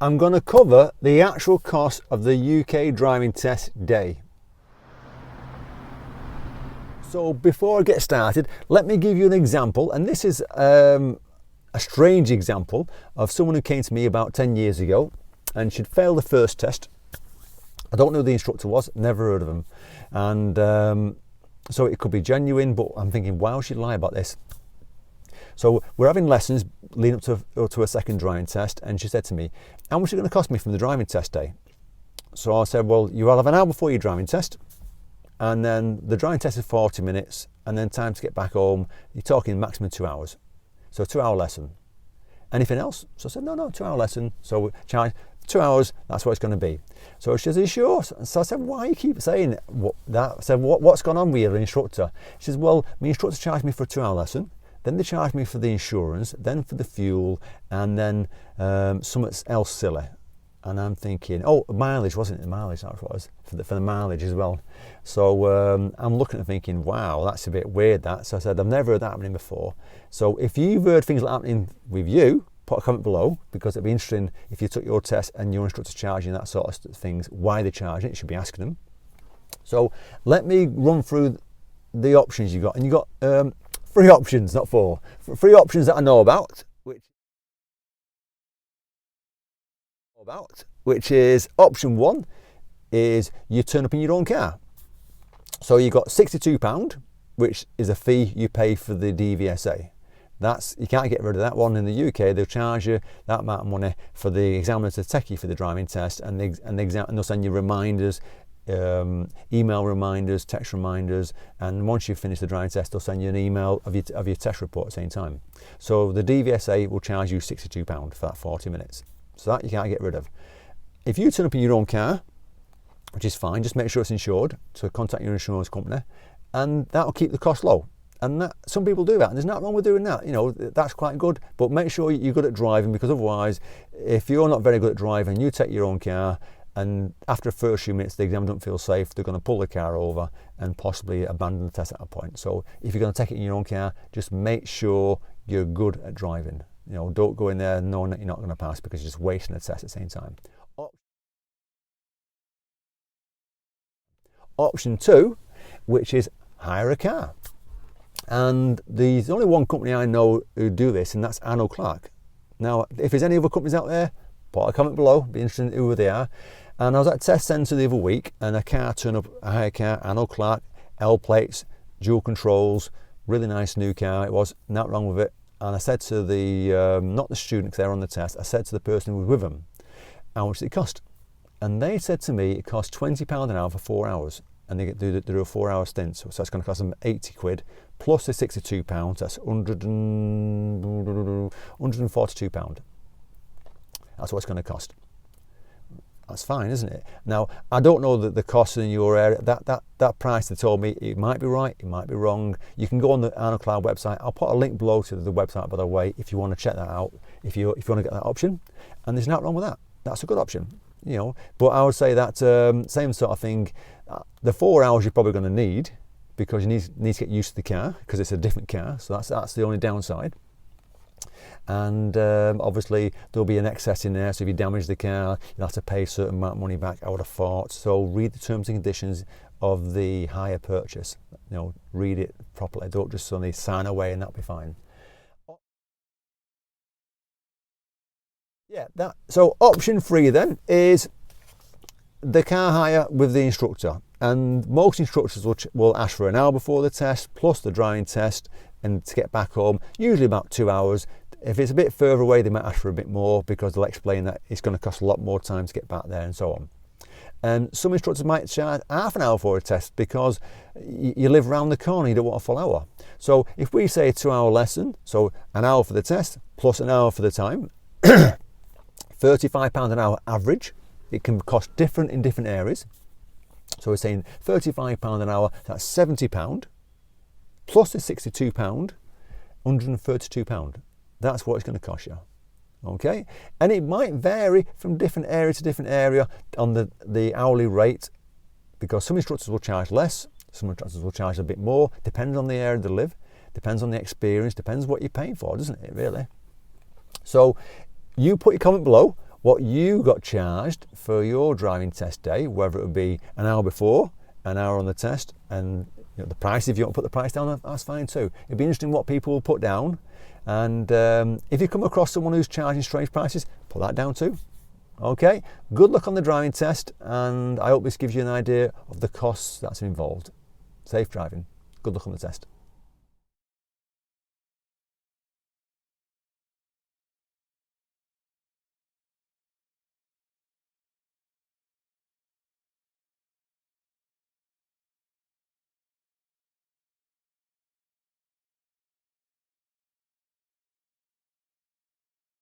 I'm going to cover the actual cost of the UK driving test day. So before I get started, let me give you an example, and this is a strange example of someone who came to me about 10 years ago and she'd failed the first test. I don't know who the instructor was, never heard of him, and so it could be genuine, but I'm thinking, why would she lie about this? So we're having lessons leading up to a second driving test, and she said to me, how much is it going to cost me from the driving test day? So I said, well, you'll have an hour before your driving test, and then the driving test is 40 minutes, and then time to get back home, you're talking maximum 2 hours. So 2 hour lesson. Anything else? So I said, no, 2 hour lesson. So we charge 2 hours, that's what it's going to be. So she says, are you sure? So I said, why do you keep saying that? I said, what's gone on with your instructor? She says, well, my instructor charged me for a 2 hour lesson. Then they charged me for the insurance, then for the fuel, and then something else silly. And I'm thinking, oh, mileage, wasn't it? Mileage, that's what it was, for the mileage as well. So I'm looking and thinking, wow, that's a bit weird, that. So I said, I've never heard that happening before. So if you've heard things like happening with you, put a comment below, because it'd be interesting if you took your test and your instructor's charging that sort of things, why they're charging it, you should be asking them. So let me run through the options you got. And you got 3 options, not 4. 3 options that I know about, which is option 1 is you turn up in your own car. So you got £62, which is a fee you pay for the DVSA. You can't get rid of that one. In the UK, they'll charge you that amount of money for the examiner to take you for the driving test, and they'll send you reminders, email reminders, text reminders, and once you finish the driving test, they'll send you an email of your test report at the same time. So the DVSA will charge you £62 for that 40 minutes. So that you can't get rid of. If you turn up in your own car, which is fine, just make sure it's insured, so contact your insurance company, and that'll keep the cost low. And some people do that, and there's nothing wrong with doing that. You know, that's quite good, but make sure you're good at driving, because otherwise, if you're not very good at driving, you take your own car, and after the first few minutes the exam don't feel safe, they're going to pull the car over and possibly abandon the test at that point. So if you're going to take it in your own car, just make sure you're good at driving. You know, don't go in there knowing that you're not going to pass, because you're just wasting the test at the same time. Option 2, which is hire a car. And there's only one company I know who do this, and that's Arnold Clark. Now, if there's any other companies out there, put a comment below, be interested in who they are. And I was at a test centre the other week, and a car turned up, a hire car, Arnold Clark, L plates, dual controls, really nice new car it was, nothing wrong with it. And I said to the, not the student, because they were on the test, I said to the person who was with them, how much did it cost? And they said to me, it cost £20 an hour for 4 hours. And they do a 4-hour stint, so it's going to cost them 80 quid, plus the £62, that's £142. That's what it's going to cost. That's fine, isn't it? Now, I don't know the cost in your area. That price they told me, it might be right, it might be wrong. You can go on the Arnold Clark website. I'll put a link below to the website, by the way, if you want to check that out, if you want to get that option. And there's nothing wrong with that. That's a good option, you know. But I would say that same sort of thing. The 4 hours you're probably going to need, because you need to get used to the car, because it's a different car. So that's the only downside. And obviously there'll be an excess in there, so if you damage the car, you'll have to pay a certain amount of money back, I would have thought. So read the terms and conditions of the hire purchase. You know, read it properly. Don't just suddenly sign away and that'll be fine. Yeah, so option 3 then is the car hire with the instructor. And most instructors will ask for an hour before the test, plus the driving test, and to get back home, usually about 2 hours. If it's a bit further away, they might ask for a bit more, because they'll explain that it's going to cost a lot more time to get back there and so on. And some instructors might charge half an hour for a test, because you live around the corner, you don't want a full hour. So if we say a 2-hour lesson, so an hour for the test, plus an hour for the time, £35 an hour average. It can cost different in different areas. So we're saying £35 an hour, that's £70, plus the £62, £132. That's what it's going to cost you. Okay, and it might vary from different area to different area on the hourly rate, because some instructors will charge less, some instructors will charge a bit more, depends on the area they live, depends on the experience, depends what you're paying for, doesn't it, really? So you put your comment below, what you got charged for your driving test day, whether it would be an hour before, an hour on the test, and the price. If you want to put the price down, that's fine too. It'd be interesting what people will put down, and if you come across someone who's charging strange prices, put that down too. Okay, good luck on the driving test, and I hope this gives you an idea of the costs that's involved. Safe driving. Good luck on the test.